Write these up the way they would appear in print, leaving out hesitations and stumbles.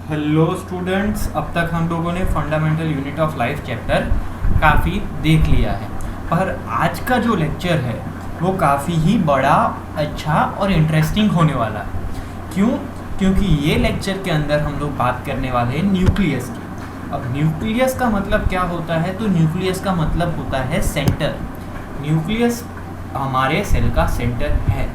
Hello students, अब तक हम लोगों ने fundamental unit of life chapter काफ़ी देख लिया है। पर आज का जो लेक्चर है वो काफ़ी ही बड़ा, अच्छा और इंटरेस्टिंग होने वाला है। क्यों? क्योंकि ये लेक्चर के अंदर हम लोग बात करने वाले हैं न्यूक्लियस की। अब न्यूक्लियस का मतलब क्या होता है? तो न्यूक्लियस का मतलब होता है सेंटर। न्यूक्लियस हमारे सेल का सेंटर है।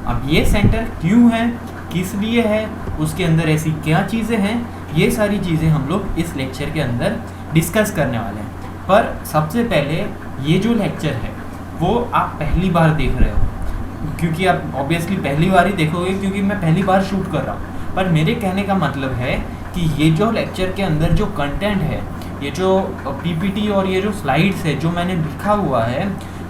अब ये सेंटर क्यों है, किस लिए है, उसके अंदर ऐसी क्या चीज़ें हैं, ये सारी चीज़ें हम लोग इस लेक्चर के अंदर डिस्कस करने वाले हैं। पर सबसे पहले ये जो लेक्चर है वो आप पहली बार देख रहे हो, क्योंकि आप ऑब्वियसली पहली बार ही देखोगे क्योंकि मैं पहली बार शूट कर रहा हूँ। पर मेरे कहने का मतलब है कि ये जो लेक्चर के अंदर जो कंटेंट है, ये जो पीपीटी और ये जो स्लाइड्स है जो मैंने लिखा हुआ है,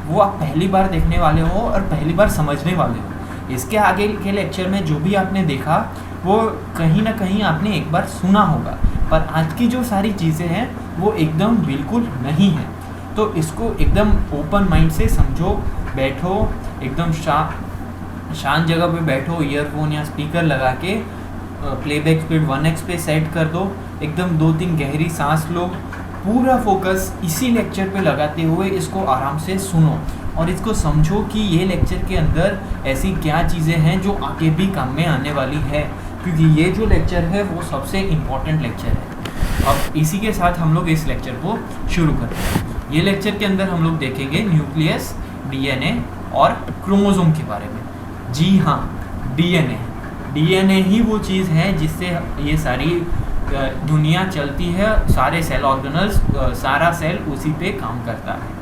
वो आप पहली बार देखने वाले हो और पहली बार समझने वाले हो। इसके आगे के लेक्चर में जो भी आपने देखा वो कहीं ना कहीं आपने एक बार सुना होगा, पर आज की जो सारी चीज़ें हैं वो एकदम बिल्कुल नहीं है। तो इसको एकदम ओपन माइंड से समझो, बैठो, एकदम शांत जगह पे बैठो, ईयरफोन या स्पीकर लगा के प्लेबैक स्पीड 1x पे सेट कर दो, एकदम 2-3 गहरी सांस लो, पूरा फोकस इसी लेक्चर पे लगाते हुए इसको आराम से सुनो और इसको समझो कि ये लेक्चर के अंदर ऐसी क्या चीज़ें हैं जो आगे भी काम में आने वाली है, क्योंकि ये जो लेक्चर है वो सबसे इम्पॉर्टेंट लेक्चर है। अब इसी के साथ हम लोग इस लेक्चर को शुरू करते हैं। ये लेक्चर के अंदर हम लोग देखेंगे न्यूक्लियस, डीएनए और क्रोमोसोम के बारे में। जी हाँ, डीएनए ही वो चीज़ है जिससे ये सारी दुनिया चलती है, सारे सेल ऑर्गेनल्स, सारा सेल उसी पे काम करता है।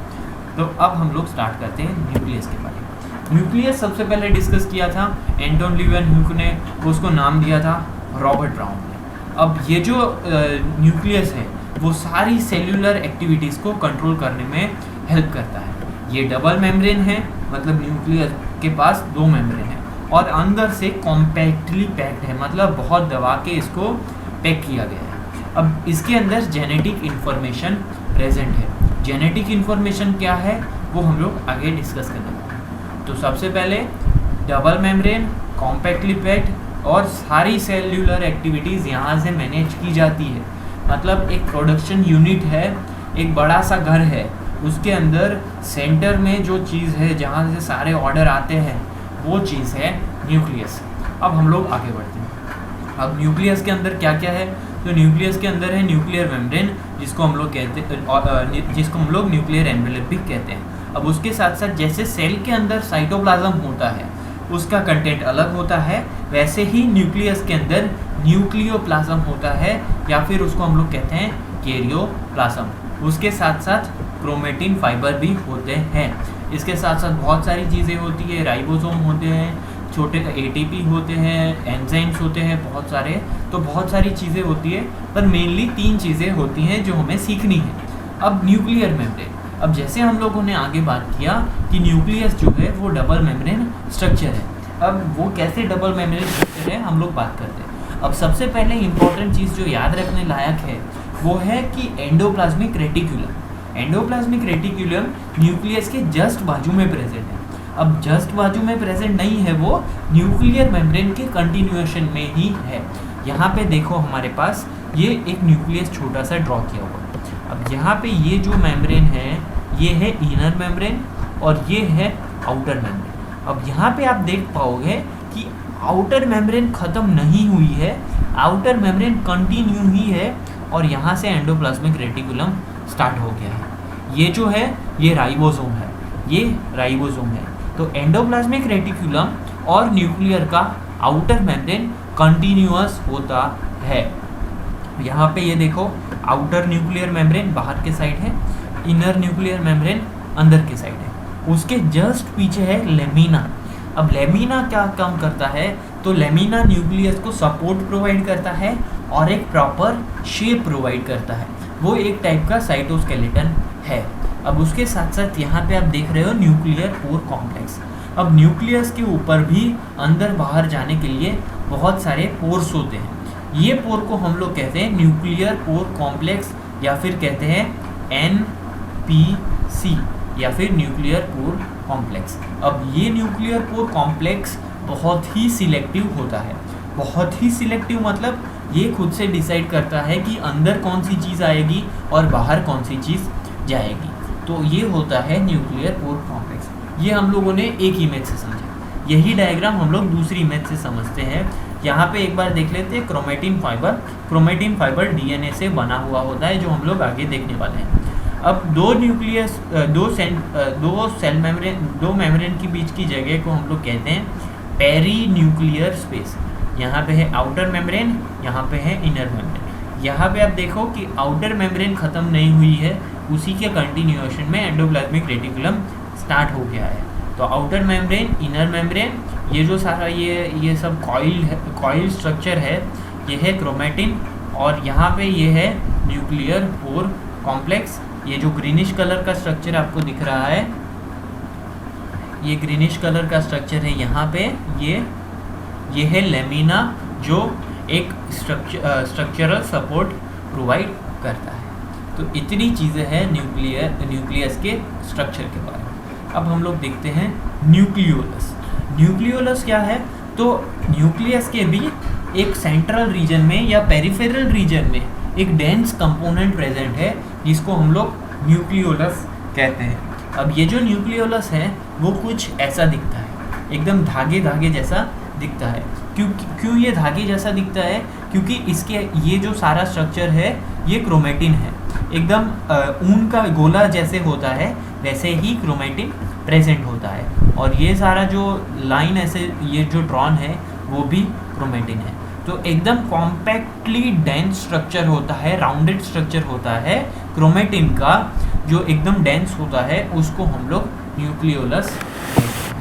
तो अब हम लोग स्टार्ट करते हैं न्यूक्लियस के बारे में। न्यूक्लियस सबसे पहले डिस्कस किया था एंटोन लीeuwenhoek ने, उसको नाम दिया था रॉबर्ट ब्राउन ने। अब ये जो न्यूक्लियस है वो सारी सेल्यूलर एक्टिविटीज़ को कंट्रोल करने में हेल्प करता है। ये डबल मेम्ब्रेन है, मतलब न्यूक्लियस के पास 2 मेम्ब्रेन है और अंदर से कॉम्पैक्टली पैक्ड है, मतलब बहुत दबा के इसको पैक किया गया है। अब इसके अंदर जेनेटिक इन्फॉर्मेशन प्रेजेंट है। जेनेटिक इन्फॉर्मेशन क्या है वो हम लोग आगे डिस्कस करेंगे। तो सबसे पहले डबल मेम्ब्रेन, कॉम्पैक्टली पैक्ड और सारी सेल्यूलर एक्टिविटीज़ यहाँ से मैनेज की जाती है। मतलब एक प्रोडक्शन यूनिट है, एक बड़ा सा घर है, उसके अंदर सेंटर में जो चीज़ है जहाँ से सारे ऑर्डर आते हैं वो चीज़ है न्यूक्लियस। अब हम लोग आगे बढ़ते हैं। अब न्यूक्लियस के अंदर क्या क्या है? तो न्यूक्लियस के अंदर है न्यूक्लियर मेम्ब्रेन, जिसको हम लोग कहते हैं, जिसको हम लोग न्यूक्लियर एनवेलप भी कहते हैं। अब उसके साथ साथ जैसे सेल के अंदर साइटोप्लाज्म होता है, उसका कंटेंट अलग होता है, वैसे ही न्यूक्लियस के अंदर न्यूक्लियोप्लाज्म होता है, या फिर उसको हम लोग कहते हैं कैरियोप्लाज्म। उसके साथ साथ क्रोमेटिन फाइबर भी होते हैं। इसके साथ साथ बहुत सारी चीज़ें होती है, राइबोसोम होते हैं, छोटे एटीपी होते हैं, एंजाइम्स होते हैं बहुत सारे। तो बहुत सारी चीज़ें होती है, पर मेनली 3 चीज़ें होती हैं जो हमें सीखनी है। अब न्यूक्लियर मेम्ब्रेन, अब जैसे हम लोगों ने आगे बात किया कि न्यूक्लियस जो है वो डबल मेम्ब्रेन स्ट्रक्चर है। अब वो कैसे डबल मेम्ब्रेन स्ट्रक्चर है हम लोग बात करते हैं। अब सबसे पहले इम्पॉर्टेंट चीज़ जो याद रखने लायक है वो है कि endoplasmic reticulum. Endoplasmic reticulum nucleus के जस्ट बाजू में प्रेजेंट है। अब जस्ट बाजू में प्रेजेंट नहीं है, वो न्यूक्लियर मेम्ब्रेन के कंटिन्यूएशन में ही है। यहाँ पे देखो हमारे पास ये एक न्यूक्लियस छोटा सा ड्रॉ किया हुआ है। अब यहाँ पे ये जो मेम्ब्रेन है ये है इनर मेम्ब्रेन और ये है आउटर मेम्ब्रेन। अब यहाँ पे आप देख पाओगे कि आउटर मेम्ब्रेन ख़त्म नहीं हुई है, आउटर मेम्ब्रेन कंटिन्यू ही है और यहाँ से एंडोप्लाज्मिक रेटिकुलम स्टार्ट हो गया है। ये जो है ये राइबोसोम है, ये राइबोसोम है। तो एंडोप्लाज्मिक रेटिकुलम और न्यूक्लियर का आउटर मेम्ब्रेन कंटिन्यूअस होता है। यहाँ पे ये देखो, आउटर न्यूक्लियर मेम्ब्रेन बाहर के साइड है, इनर न्यूक्लियर मेम्ब्रेन अंदर के साइड है। उसके जस्ट पीछे है लेमिना। अब लेमिना क्या काम करता है? तो लेमिना न्यूक्लियस को सपोर्ट प्रोवाइड करता है और एक प्रॉपर शेप प्रोवाइड करता है। वो एक टाइप का साइटोस्केलेटन है। अब उसके साथ साथ यहाँ पे आप देख रहे हो न्यूक्लियर पोर कॉम्प्लेक्स। अब न्यूक्लियस के ऊपर भी अंदर बाहर जाने के लिए बहुत सारे पोर्स होते हैं। ये पोर को हम लोग कहते हैं न्यूक्लियर पोर कॉम्प्लेक्स, या फिर कहते हैं NPC, या फिर न्यूक्लियर पोर कॉम्प्लेक्स। अब ये न्यूक्लियर पोर कॉम्प्लेक्स बहुत ही सिलेक्टिव होता है। बहुत ही सिलेक्टिव, मतलब ये खुद से डिसाइड करता है कि अंदर कौन सी चीज़ आएगी और बाहर कौन सी चीज़ जाएगी। तो ये होता है न्यूक्लियर पोर कॉम्प्लेक्स। ये हम लोगों ने एक इमेज से समझा। यही डायग्राम हम लोग दूसरी इमेज से समझते हैं। यहाँ पे एक बार देख लेते हैं chromatin fibre. Chromatin fibre DNA से बना हुआ होता है, जो हम लोग आगे देखने वाले हैं। अब दो न्यूक्लियस दो मेम्ब्रेन के बीच की जगह को हम लोग कहते हैं पेरी न्यूक्लियर स्पेस। यहाँ पे है आउटर मेम्ब्रेन, यहाँ पे है इनर मेम्ब्रेन। यहाँ पे आप देखो कि आउटर मेम्ब्रेन ख़त्म नहीं हुई है, उसी के कंटिन्यूएशन में एंडोप्लाज्मिक रेटिकुलम स्टार्ट हो गया है। तो आउटर मेम्ब्रेन, इनर मेम्ब्रेन, ये जो सारा ये सब कॉइल स्ट्रक्चर है, ये है क्रोमेटिन। और यहाँ पे ये है न्यूक्लियर पोर कॉम्प्लेक्स। ये जो ग्रीनिश कलर का स्ट्रक्चर आपको दिख रहा है, ये ग्रीनिश कलर का स्ट्रक्चर है यहाँ पे, ये है लेमिना, जो एक स्ट्रक्चरल सपोर्ट प्रोवाइड करता है। तो इतनी चीज़ें हैं न्यूक्लियस के स्ट्रक्चर के बारे में। अब हम लोग देखते हैं न्यूक्लियोलस। न्यूक्लियोलस क्या है? तो न्यूक्लियस के भी एक सेंट्रल रीजन में या पेरिफेरल रीजन में एक डेंस कंपोनेंट प्रेजेंट है, जिसको हम लोग न्यूक्लियोलस कहते हैं। अब ये जो न्यूक्लियोलस है वो कुछ ऐसा दिखता है, एकदम धागे धागे जैसा दिखता है। क्यों ये धागे जैसा दिखता है? क्योंकि इसके ये जो सारा स्ट्रक्चर है ये क्रोमेटिन है, एकदम ऊन का गोला जैसे होता है वैसे ही क्रोमेटिन प्रेजेंट होता है। और ये सारा जो लाइन ऐसे ये जो ड्रॉन है वो भी क्रोमेटिन है। तो एकदम कॉम्पैक्टली डेंस स्ट्रक्चर होता है, राउंडेड स्ट्रक्चर होता है क्रोमेटिन का, जो एकदम डेंस होता है, उसको हम लोग न्यूक्लियोलस कहते हैं।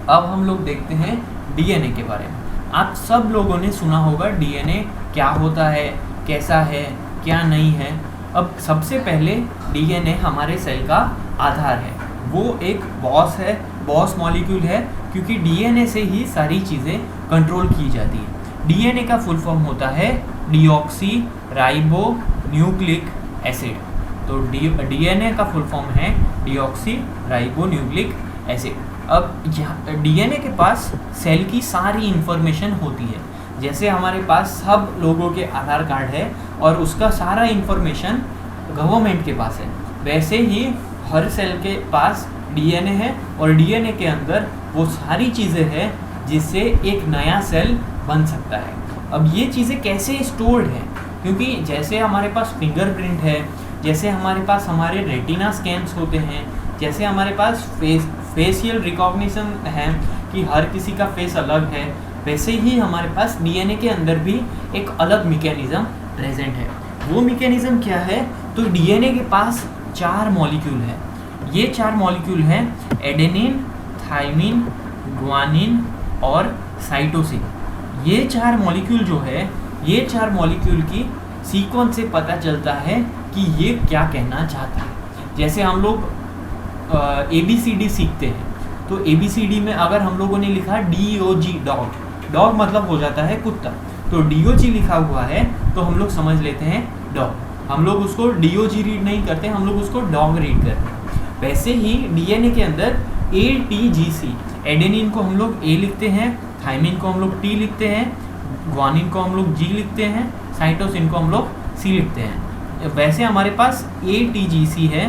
अब हम लोग देखते हैं डीएनए के बारे में। आप सब लोगों ने सुना होगा डीएनए क्या होता है, कैसा है, क्या नहीं है। अब सबसे पहले डीएनए हमारे सेल का आधार है, वो एक बॉस है, बॉस मॉलिक्यूल है, क्योंकि डीएनए से ही सारी चीज़ें कंट्रोल की जाती है। डीएनए का फुल फॉर्म होता है डीऑक्सी राइबो न्यूक्लिक एसिड। तो डीएनए का फुल फॉर्म है डीऑक्सी राइबो न्यूक्लिक एसिड। अब डीएनए के पास सेल की सारी इंफॉर्मेशन होती है। जैसे हमारे पास सब लोगों के आधार कार्ड है और उसका सारा इंफॉर्मेशन गवर्नमेंट के पास है, वैसे ही हर सेल के पास डीएनए है और डीएनए के अंदर वो सारी चीज़ें हैं जिससे एक नया सेल बन सकता है। अब ये चीज़ें कैसे स्टोर्ड हैं? क्योंकि जैसे हमारे पास फिंगरप्रिंट है, जैसे हमारे पास हमारे रेटिना स्कैन्स होते हैं, जैसे हमारे पास फेशियल रिकॉग्निशन है कि हर किसी का फेस अलग है, वैसे ही हमारे पास डीएनए के अंदर भी एक अलग मैकेनिज्म प्रेजेंट है। वो मैकेनिज्म क्या है? तो डीएनए के पास 4 मॉलिक्यूल हैं। ये 4 मॉलिक्यूल हैं एडेनिन, थाइमिन, ग्वानिन और साइटोसिन। ये 4 मॉलिक्यूल जो है, ये 4 मॉलिक्यूल की सीक्वेंस से पता चलता है कि ये क्या कहना चाहता है। जैसे हम लोग ABCD सीखते हैं, तो ABCD में अगर हम लोगों ने लिखा DOG डॉग, डॉग मतलब हो जाता है कुत्ता, तो DOG लिखा हुआ है तो हम लोग समझ लेते हैं डॉग। हम लोग उसको DOG रीड नहीं करते, हम लोग उसको डॉग रीड करते हैं। वैसे ही डीएनए के अंदर ATGC, एडेनिन को हम लोग A लिखते हैं, थाइमिन को हम लोग T लिखते हैं, ग्वानिन को हम लोग G लिखते हैं, साइटोसिन को हम लोग C लिखते हैं। वैसे हमारे पास ATGC है,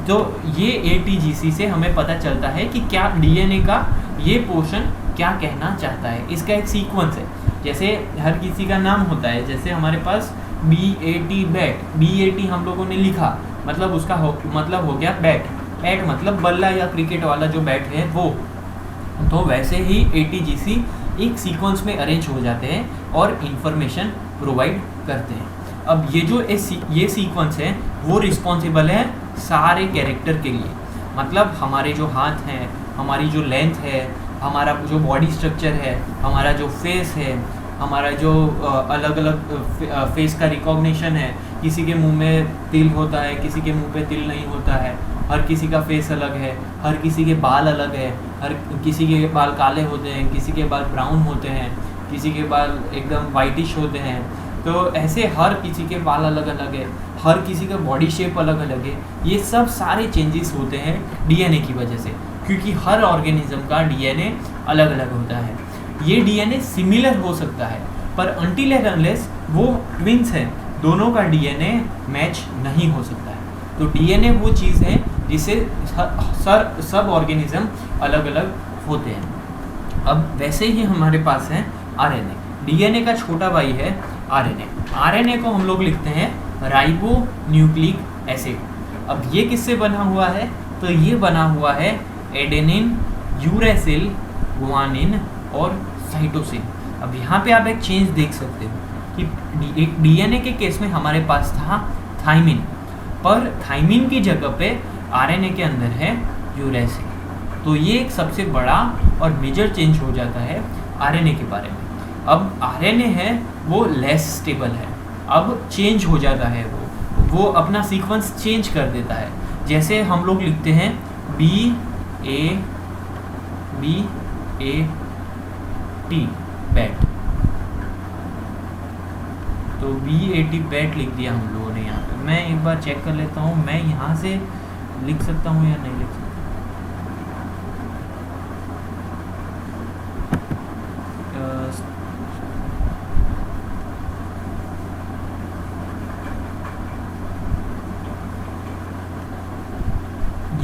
तो ये ATGC से हमें पता चलता है कि क्या डीएनए का ये पोर्शन क्या कहना चाहता है। इसका एक सीक्वेंस है, जैसे हर किसी का नाम होता है। जैसे हमारे पास BAT बैट, BAT हम लोगों ने लिखा, मतलब उसका मतलब हो गया बैट। बैट मतलब बल्ला या क्रिकेट वाला जो बैट है वो। तो वैसे ही ATGC एक सीक्वेंस में अरेंज हो जाते हैं और इन्फॉर्मेशन प्रोवाइड करते हैं। अब ये जो ये सीक्वेंस है वो रिस्पॉन्सिबल है सारे कैरेक्टर के लिए। मतलब हमारे जो हाथ हैं, हमारी जो लेंथ है, हमारा जो बॉडी स्ट्रक्चर है, हमारा जो फेस है, हमारा जो अलग अलग फेस का रिकॉग्निशन है। किसी के मुंह में तिल होता है, किसी के मुंह पे तिल नहीं होता है, हर किसी का फेस अलग है, हर किसी के बाल अलग है, हर किसी के बाल काले होते हैं, किसी के बाल ब्राउन होते हैं, किसी के बाल एकदम वाइटिश होते हैं। तो ऐसे हर किसी के बाल अलग अलग है, हर किसी का बॉडी शेप अलग अलग है। ये सब सारे चेंजेस होते हैं डीएनए की वजह से, क्योंकि हर ऑर्गेनिज्म का डीएनए अलग अलग होता है। ये डीएनए सिमिलर हो सकता है, पर अनटिल एंड अनलेस वो ट्विंस है, दोनों का डीएनए मैच नहीं हो सकता है। तो डीएनए वो चीज़ है जिससे सब ऑर्गेनिज्म अलग अलग होते हैं। अब वैसे ही हमारे पास है आरएनए। डीएनए का छोटा भाई है आरएनए। आरएनए को हम लोग लिखते हैं राइबो न्यूक्लिक एसिड। अब ये किससे बना हुआ है? तो ये बना हुआ है एडेनिन, यूरेसिल, गुआनिन और साइटोसिन। अब यहाँ पे आप एक चेंज देख सकते हो कि डीएनए के केस में हमारे पास था थाइमिन, पर थाइमिन की जगह पे आरएनए के अंदर है यूरेसिल। तो ये एक सबसे बड़ा और मेजर चेंज हो जाता है आरएनए के बारे में। अब आरएनए है वो लेस स्टेबल है, अब चेंज हो जाता है, वो अपना सीक्वेंस चेंज कर देता है। जैसे हम लोग लिखते हैं बी ए टी बैट, तो BAT बैट लिख दिया हम लोगों ने यहाँ पे। मैं एक बार चेक कर लेता हूँ मैं यहाँ से लिख सकता हूँ या नहीं लिख सकता।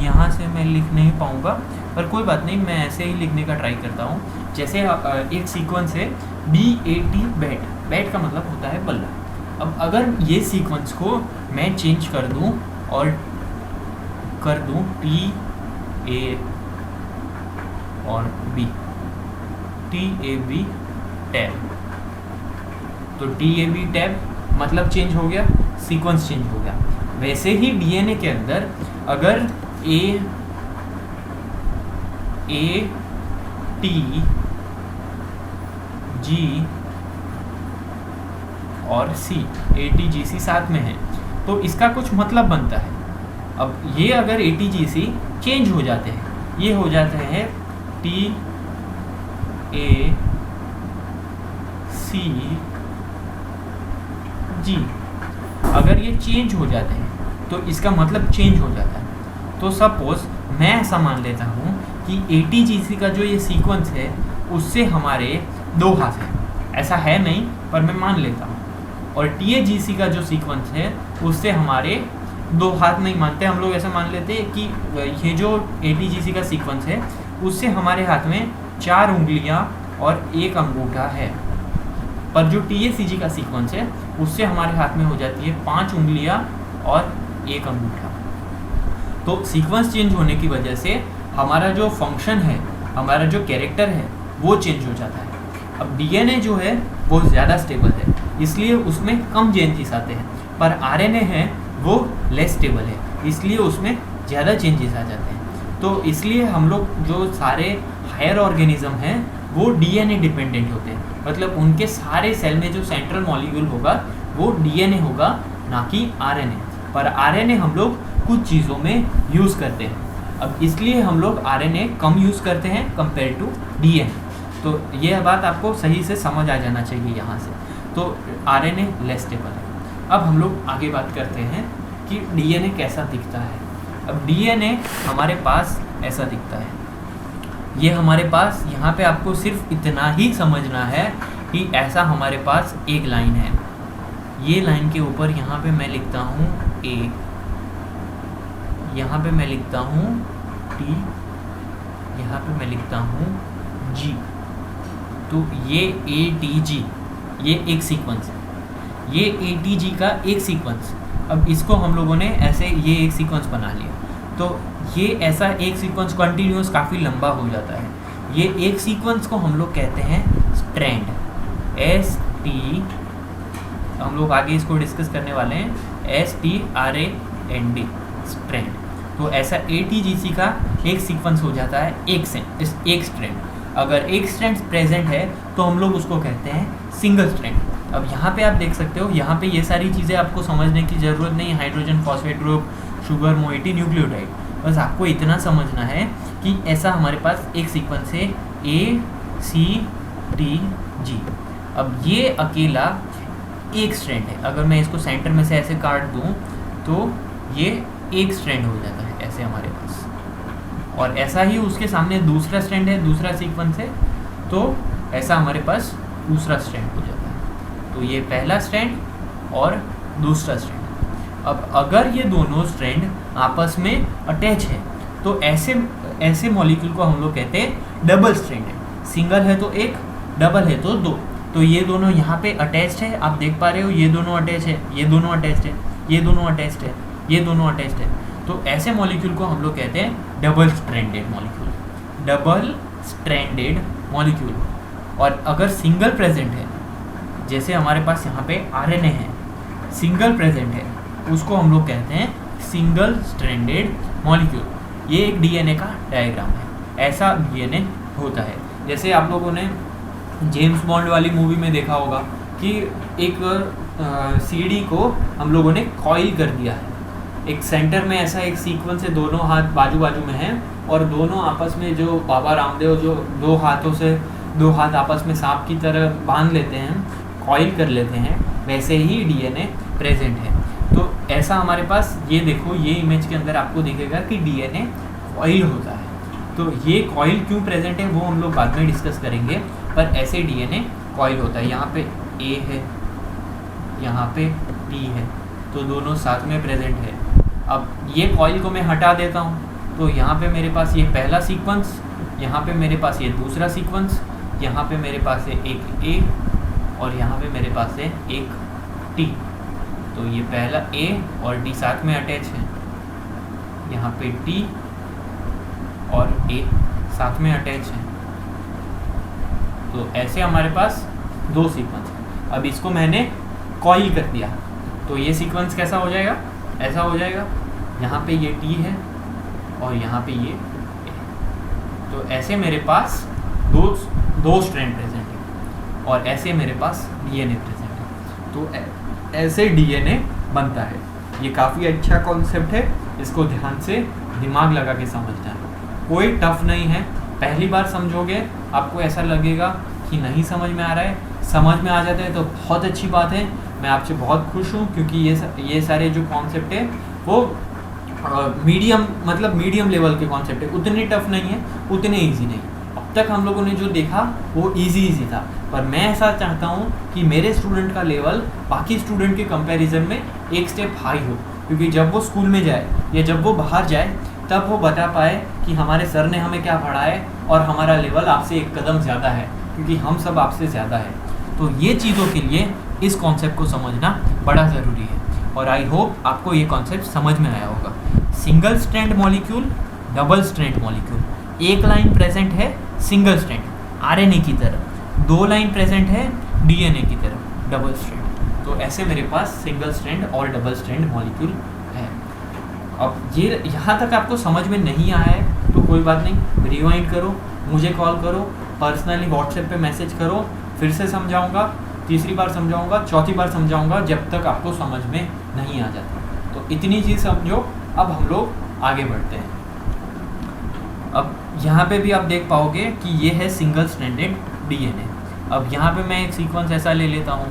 यहाँ से मैं लिख नहीं पाऊँगा, पर कोई बात नहीं, मैं ऐसे ही लिखने का ट्राई करता हूँ। जैसे एक सीक्वेंस है BAT बैट, बैट का मतलब होता है बल्ला। अब अगर ये सीक्वेंस को मैं चेंज कर दूँ और कर दूँ TA और B, TAB टैब, तो TAB टैब मतलब चेंज हो गया, सीक्वेंस चेंज हो गया। वैसे ही डीएनए के अंदर अगर ATG और C, ATGC साथ में है तो इसका कुछ मतलब बनता है। अब ये अगर ATGC चेंज हो जाते हैं, ये हो जाते हैं TACG, अगर ये चेंज हो जाते हैं तो इसका मतलब चेंज हो जाता है। तो सपोज मैं ऐसा मान लेता हूँ कि ATGC का जो ये सीक्वेंस है उससे हमारे 2 हाथ हैं, ऐसा है नहीं पर मैं मान लेता हूँ, और TAGC का जो सीक्वेंस है उससे हमारे 2 हाथ नहीं मानते हम लोग, ऐसा मान लेते हैं कि ये जो ATGC का सीक्वेंस है उससे हमारे हाथ में 4 उंगलियां और 1 अंगूठा है, पर जो TACG का सीक्वेंस है उससे हमारे हाथ में हो जाती है 5 उंगलियां और 1 अंगूठा। तो सीक्वेंस चेंज होने की वजह से हमारा जो फंक्शन है, हमारा जो कैरेक्टर है वो चेंज हो जाता है। अब डीएनए जो है वो ज़्यादा स्टेबल है, इसलिए उसमें कम चेंजेस आते हैं, पर आरएनए है वो लेस स्टेबल है, इसलिए उसमें ज़्यादा चेंजेस आ जाते हैं। तो इसलिए हम लोग जो सारे हायर ऑर्गेनिज्म हैं वो डीएनए डिपेंडेंट होते हैं, मतलब उनके सारे सेल में जो सेंट्रल मॉलिक्यूल होगा वो डीएनए होगा, ना कि आरएनए। पर आरएनए हम लोग कुछ चीज़ों में यूज़ करते हैं। अब इसलिए हम लोग आरएनए कम यूज़ करते हैं कंपेयर टू डीएनए। तो ये बात आपको सही से समझ आ जाना चाहिए यहाँ से। तो आरएनए लेस स्टेबल है। अब हम लोग आगे बात करते हैं कि डीएनए कैसा दिखता है। अब डीएनए हमारे पास ऐसा दिखता है, ये हमारे पास यहाँ पे आपको सिर्फ इतना ही समझना है कि ऐसा हमारे पास एक लाइन है, ये लाइन के ऊपर यहाँ पे मैं लिखता हूँ A, यहाँ पे मैं लिखता हूँ T, यहाँ पे मैं लिखता हूँ G। तो ये ATG ये एक सीक्वेंस है, ये ATG का एक सीक्वेंस। अब इसको हम लोगों ने ऐसे ये एक सीक्वेंस बना लिया, तो ये ऐसा एक सीक्वेंस कंटिन्यूस काफ़ी लंबा हो जाता है। ये एक सीक्वेंस को हम लोग कहते हैं स्ट्रैंड, ST, हम लोग आगे इसको डिस्कस करने वाले हैं, STRAND, स्ट्रैंड। तो ऐसा ATGC का एक सीक्वेंस हो जाता है एक स्ट्रैंड। अगर एक स्ट्रैंड प्रेजेंट है तो हम लोग उसको कहते हैं सिंगल स्ट्रैंड। अब यहाँ पे आप देख सकते हो, यहाँ पे ये सारी चीज़ें आपको समझने की ज़रूरत नहीं, hydrogen phosphate group, sugar moiety, nucleotide, बस आपको इतना समझना है कि ऐसा हमारे पास एक सीक्वेंस है ACTG। अब ये अकेला एक स्ट्रैंड है, अगर मैं इसको सेंटर में से ऐसे काट दूँ तो ये एक स्ट्रैंड हो जाता है ऐसे हमारे पास, और ऐसा ही उसके सामने दूसरा स्ट्रैंड है, दूसरा सीक्वेंस है, तो ऐसा हमारे पास दूसरा स्ट्रैंड हो जाता है। तो ये पहला स्ट्रैंड और दूसरा स्ट्रैंड। अब अगर ये दोनों स्ट्रैंड आपस में अटैच है तो ऐसे मॉलिक्यूल को हम लोग कहते हैं डबल स्ट्रैंडेड। सिंगल है तो एक, डबल है तो दो। तो ये दोनों यहाँ पे अटैच्ड है, आप देख पा रहे हो, ये दोनों अटैच है, ये दोनों अटैच्ड है, ये दोनों अटैच्ड है, ये दोनों अटैच्ड है। तो ऐसे मॉलिक्यूल को हम लोग कहते हैं double stranded molecule. Double stranded molecule. और अगर सिंगल प्रेजेंट है, जैसे हमारे पास यहाँ पे आरएनए है, सिंगल प्रेजेंट है, उसको हम लोग कहते हैं सिंगल स्ट्रैंडेड मॉलिक्यूल। ये एक डीएनए का डायग्राम है, ऐसा डीएनए होता है। जैसे आप लोगों ने जेम्स बॉन्ड वाली मूवी में देखा होगा कि एक सीडी को हम लोगों ने कॉइल कर दिया है। एक सेंटर में ऐसा एक सीक्वेंस है, दोनों हाथ बाजू बाजू में हैं और दोनों आपस में, जो बाबा रामदेव जो दो हाथ आपस में सांप की तरह बांध लेते हैं, कॉइल कर लेते हैं, वैसे ही डीएनए प्रेजेंट है। तो ऐसा हमारे पास, ये देखो, ये इमेज के अंदर आपको दिखेगा कि डीएनए कॉइल होता है। तो ये कॉइल क्यों प्रेजेंट है वो हम लोग बाद में डिस्कस करेंगे, पर ऐसे डीएनए कॉइल होता है। यहाँ पे ए है, यहाँ पे टी है, तो दोनों साथ में प्रेजेंट है। अब ये कॉइल को मैं हटा देता हूँ, तो यहाँ पे मेरे पास ये पहला सीक्वेंस, यहाँ पे मेरे पास ये दूसरा सीक्वेंस, यहाँ पे मेरे पास है एक ए और यहाँ पे मेरे पास है एक टी। तो ये पहला ए और टी साथ में अटैच है, यहाँ पे टी और ए साथ में अटैच है। तो ऐसे हमारे पास दो सीक्वेंस है। अब इसको मैंने कॉइल कर दिया, तो ये सीक्वेंस कैसा हो जाएगा, ऐसा हो जाएगा। यहाँ पे ये टी है और यहाँ पे ये ए। तो ऐसे मेरे पास दो स्ट्रैंड प्रेजेंट है और ऐसे मेरे पास डीएनए प्रेजेंट है। तो ऐसे डीएनए बनता है। ये काफ़ी अच्छा कॉन्सेप्ट है, इसको ध्यान से दिमाग लगा के समझना है, कोई टफ नहीं है। पहली बार समझोगे आपको ऐसा लगेगा कि नहीं समझ में आ रहा है, समझ में आ जाता है तो बहुत अच्छी बात है। मैं आपसे बहुत खुश हूँ क्योंकि ये सारे जो कॉन्सेप्ट है वो मीडियम लेवल के कॉन्सेप्ट है, उतने टफ नहीं है, उतने इजी नहीं। अब तक हम लोगों ने जो देखा वो इजी था, पर मैं ऐसा चाहता हूँ कि मेरे स्टूडेंट का लेवल बाकी स्टूडेंट के कंपैरिजन में एक स्टेप हाई हो, क्योंकि जब वो स्कूल में जाए या जब वो बाहर जाए तब वो बता पाए कि हमारे सर ने हमें क्या पढ़ाया और हमारा लेवल आपसे एक कदम ज़्यादा है, क्योंकि हम सब आपसे ज़्यादा है। तो ये चीज़ों के लिए इस कॉन्सेप्ट को समझना बड़ा ज़रूरी है और आई होप आपको ये कॉन्सेप्ट समझ में आया होगा। Single strand molecule, double strand molecule. एक लाइन प्रेजेंट है सिंगल स्ट्रैंड आरएनए की तरह, दो लाइन प्रेजेंट है डीएनए की तरह डबल स्ट्रैंड। तो ऐसे मेरे पास सिंगल स्ट्रैंड और डबल स्ट्रैंड मॉलिक्यूल है। अब ये यहाँ तक आपको समझ में नहीं आया है तो कोई बात नहीं, रिवाइंड करो, मुझे कॉल करो, पर्सनली व्हाट्सएप पे मैसेज करो, फिर से समझाऊंगा, तीसरी बार समझाऊंगा, चौथी बार समझाऊंगा, जब तक आपको समझ में नहीं आ जाता। तो इतनी चीज़ समझो। अब हम लोग आगे बढ़ते हैं। अब यहाँ पे भी आप देख पाओगे कि ये है सिंगल स्ट्रैंडेड डीएनए। अब यहाँ पे मैं एक सीक्वेंस ऐसा ले लेता हूँ,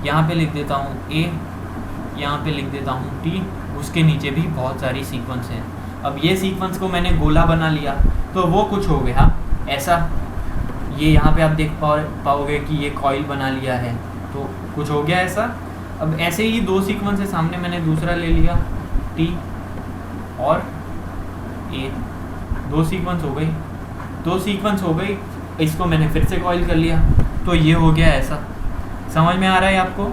यहाँ पे लिख देता हूँ ए, यहाँ पे लिख देता हूँ टी, उसके नीचे भी बहुत सारी सीक्वेंस हैं। अब ये सीक्वेंस को मैंने गोला बना लिया तो वो कुछ हो गया ऐसा। ये यहाँ पे आप देख पाओगे कि ये कॉइल बना लिया है, तो कुछ हो गया ऐसा। अब ऐसे ही दो सीक्वेंस है, सामने मैंने दूसरा ले लिया टी और ए, दो सीक्वेंस हो गई, इसको मैंने फिर से कॉइल कर लिया तो ये हो गया ऐसा। समझ में आ रहा है आपको?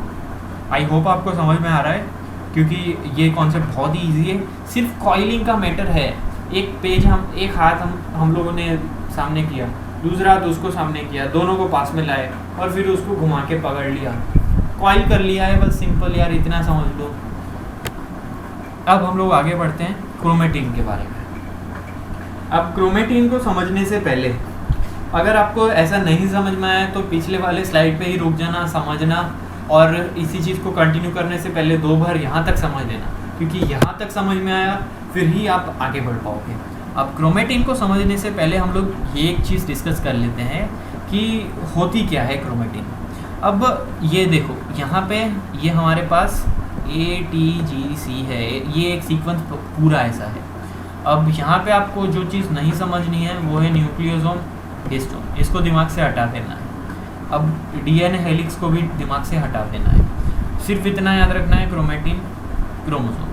आई होप आपको समझ में आ रहा है, क्योंकि ये कॉन्सेप्ट बहुत ही ईजी है। सिर्फ कॉइलिंग का मैटर है। एक हाथ हम लोगों ने सामने किया, दूसरा हाथ उसको सामने किया, दोनों को पास में लाए और फिर उसको घुमा के पकड़ लिया, कॉइल कर लिया है, बस सिंपल यार, इतना समझ लो। अब हम लोग आगे बढ़ते हैं क्रोमेटिन के बारे में। अब क्रोमेटिन को समझने से पहले अगर आपको ऐसा नहीं समझ में आया तो पिछले वाले स्लाइड पे ही रुक जाना, समझना, और इसी चीज़ को कंटिन्यू करने से पहले दो बार यहाँ तक समझ लेना, क्योंकि यहाँ तक समझ में आया फिर ही आप आगे बढ़ पाओगे। अब क्रोमेटिन को समझने से पहले हम लोग ये एक चीज़ डिस्कस कर लेते हैं कि होती क्या है क्रोमेटिन। अब ये देखो, यहाँ पे ये हमारे पास ATGC है, ये एक सीक्वेंस पूरा ऐसा है। अब यहाँ पे आपको जो चीज़ नहीं समझनी है वो है न्यूक्लियोसोम हिस्टोन, इसको दिमाग से हटा देना है। अब डीएनए हेलिक्स को भी दिमाग से हटा देना है, सिर्फ इतना याद रखना है, क्रोमेटिन क्रोमोसोम।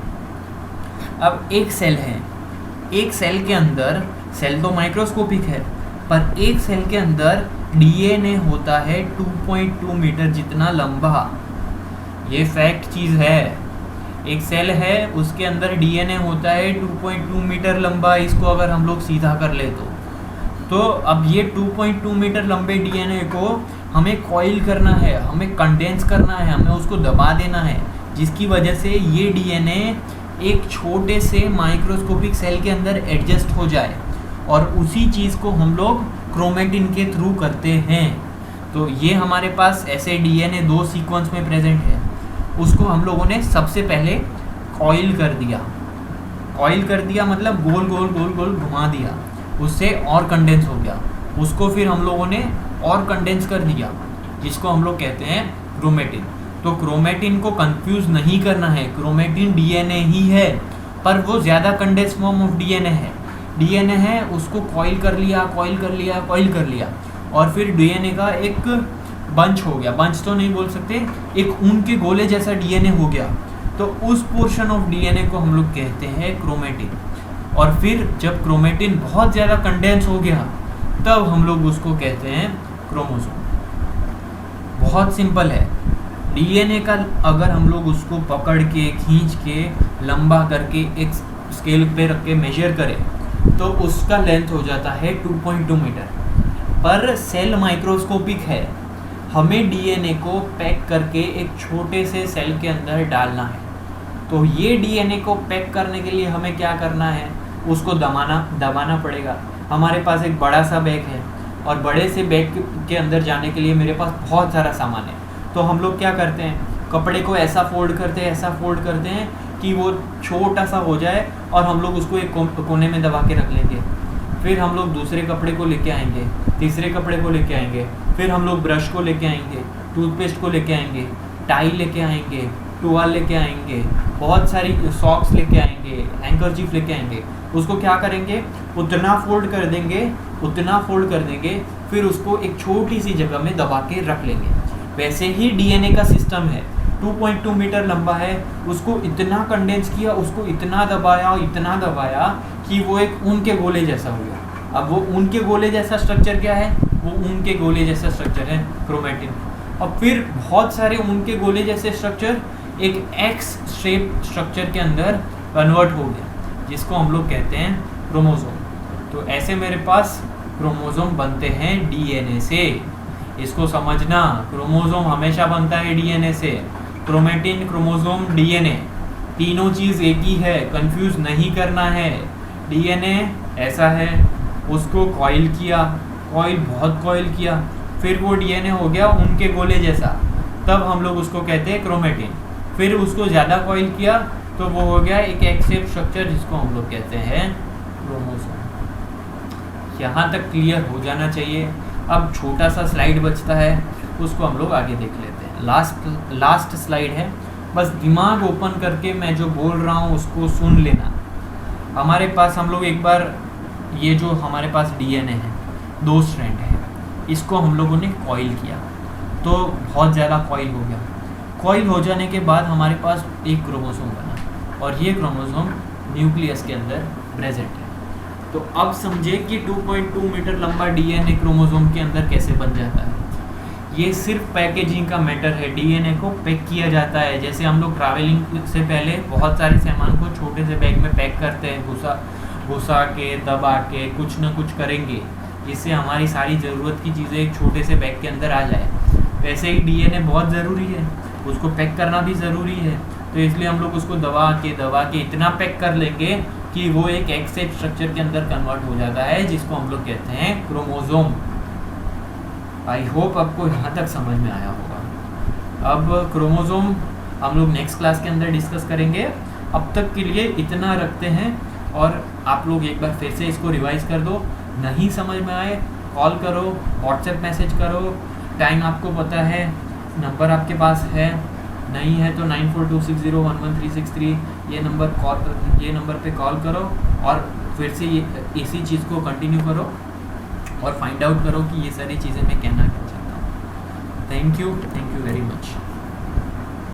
अब एक सेल है, एक सेल के अंदर, सेल तो माइक्रोस्कोपिक है, पर एक सेल के अंदर डीएनए होता है 2.2 मीटर जितना लंबा। ये फैक्ट चीज़ है। एक सेल है, उसके अंदर डीएनए होता है 2.2 मीटर लंबा। इसको अगर हम लोग सीधा कर ले तो अब ये 2.2 मीटर लंबे डीएनए को हमें कॉइल करना है, हमें कंडेंस करना है, हमें उसको दबा देना है, जिसकी वजह से ये डीएनए एक छोटे से माइक्रोस्कोपिक सेल के अंदर एडजस्ट हो जाए, और उसी चीज़ को हम लोग क्रोमेटिन के थ्रू करते हैं। तो ये हमारे पास ऐसे डीएनए 2 सीक्वेंस में प्रेजेंट है, उसको हम लोगों ने सबसे पहले कॉइल कर दिया। कॉइल कर दिया मतलब गोल गोल गोल गोल घुमा दिया, उससे और कंडेंस हो गया। उसको फिर हम लोगों ने और कंडेंस कर दिया, जिसको हम लोग कहते हैं क्रोमेटिन। तो क्रोमेटिन को कंफ्यूज नहीं करना है, क्रोमेटिन डीएनए ही है, पर वो ज़्यादा कंडेंस फॉर्म ऑफ डीएनए है। डीएनए है, उसको कॉइल कर लिया, कॉइल कर लिया, कॉइल कर लिया, और फिर डीएनए का एक बंच हो गया, बंच तो नहीं बोल सकते, एक ऊन के गोले जैसा डीएनए हो गया। तो उस पोर्शन ऑफ डीएनए को हम लोग कहते हैं क्रोमेटिन। और फिर जब क्रोमेटिन बहुत ज़्यादा कंडेंस हो गया, तब हम लोग उसको कहते हैं क्रोमोसोम। बहुत सिंपल है। डीएनए का अगर हम लोग उसको पकड़ के, खींच के, लंबा करके एक स्केल पे रख के मेजर करें, तो उसका लेंथ हो जाता है 2.2 मीटर। पर सेल माइक्रोस्कोपिक है, हमें डीएनए को पैक करके एक छोटे से सेल के अंदर डालना है। तो ये डीएनए को पैक करने के लिए हमें क्या करना है, उसको दबाना पड़ेगा। हमारे पास एक बड़ा सा बैग है, और बड़े से बैग के अंदर जाने के लिए मेरे पास बहुत सारा सामान है। तो हम लोग क्या करते हैं, कपड़े को ऐसा फोल्ड करते हैं, ऐसा फोल्ड करते हैं कि वो छोटा सा हो जाए, और हम लोग उसको एक कोने में दबा के रख लेंगे। फिर हम लोग दूसरे कपड़े को लेके आएंगे, तीसरे कपड़े को लेके आएंगे, फिर हम लोग ब्रश को लेके आएंगे, टूथपेस्ट को लेके आएंगे, टाई लेके आएंगे, टुवाल लेके आएंगे, बहुत सारी सॉक्स लेके आएंगे, हैंकरचीफ लेके आएंगे। उसको क्या करेंगे, उतना फोल्ड कर देंगे, उतना फोल्ड कर देंगे, फिर उसको एक छोटी सी जगह में दबा के रख लेंगे। वैसे ही डीएनए का सिस्टम है, 2.2 मीटर लंबा है, उसको इतना कंडेंस किया, उसको इतना दबाया कि वो एक ऊन के गोले जैसा हो गया। अब वो ऊन के गोले जैसा स्ट्रक्चर क्या है, वो ऊन के गोले जैसा स्ट्रक्चर है क्रोमेटिन। और फिर बहुत सारे ऊन के गोले जैसे स्ट्रक्चर एक एक्स शेप स्ट्रक्चर के अंदर कन्वर्ट हो गया, जिसको हम लोग कहते हैं क्रोमोसोम। तो ऐसे मेरे पास क्रोमोसोम बनते हैं डीएनए से। इसको समझना, क्रोमोसोम हमेशा बनता है डीएनए से। क्रोमेटिन, क्रोमोसोम, डीएनए तीनों चीज़ एक ही है, कंफ्यूज नहीं करना है। डीएनए ऐसा है, उसको कॉइल किया, बहुत कॉइल किया, फिर वो डीएनए हो गया उनके गोले जैसा, तब हम लोग उसको कहते हैं क्रोमेटिन। फिर उसको ज़्यादा कॉइल किया तो वो हो गया एक एक्स शेप स्ट्रक्चर, जिसको हम लोग कहते हैं क्रोमोसोम। यहाँ तक क्लियर हो जाना चाहिए। अब छोटा सा स्लाइड बचता है, उसको हम लोग आगे देख लेते हैं। लास्ट स्लाइड है, बस दिमाग ओपन करके मैं जो बोल रहा हूँ उसको सुन लेना। हमारे पास हम लोग एक बार ये जो हमारे पास डीएनए है, 2 स्ट्रैंड है, इसको हम लोगों ने कॉइल किया, तो बहुत ज़्यादा कॉइल हो गया। कॉइल हो जाने के बाद हमारे पास एक क्रोमोसोम बना, और ये क्रोमोसोम न्यूक्लियस के अंदर प्रेजेंट है। तो अब समझे कि 2.2 मीटर लंबा डीएनए क्रोमोसोम के अंदर कैसे बन जाता है। ये सिर्फ पैकेजिंग का मैटर है, डीएनए को पैक किया जाता है। जैसे हम लोग ट्रैवलिंग से पहले बहुत सारे सामान को छोटे से बैग में पैक करते हैं, घुसा के, दबा के, कुछ ना कुछ करेंगे, जिससे हमारी सारी ज़रूरत की चीज़ें एक छोटे से बैग के अंदर आ जाए। वैसे ही डीएनए बहुत ज़रूरी है, उसको पैक करना भी ज़रूरी है। तो इसलिए हम लोग उसको दबा के इतना पैक कर लेंगे कि वो एक एक्स शेप स्ट्रक्चर के अंदर कन्वर्ट हो जाता है, जिसको हम लोग कहते हैं क्रोमोसोम। आई होप आपको यहाँ तक समझ में आया होगा। अब क्रोमोसोम हम लोग नेक्स्ट क्लास के अंदर डिस्कस करेंगे। अब तक के लिए इतना रखते हैं, और आप लोग एक बार फिर से इसको रिवाइज कर दो। नहीं समझ में आए कॉल करो, व्हाट्सएप मैसेज करो, टाइम आपको पता है, नंबर आपके पास है, नहीं है तो 9426011363 ये नंबर पे कॉल करो, और फिर से इसी चीज़ को कंटिन्यू करो और फाइंड आउट करो कि ये सारी चीज़ें मैं कहना क्या चाहता हूँ। Thank you very much.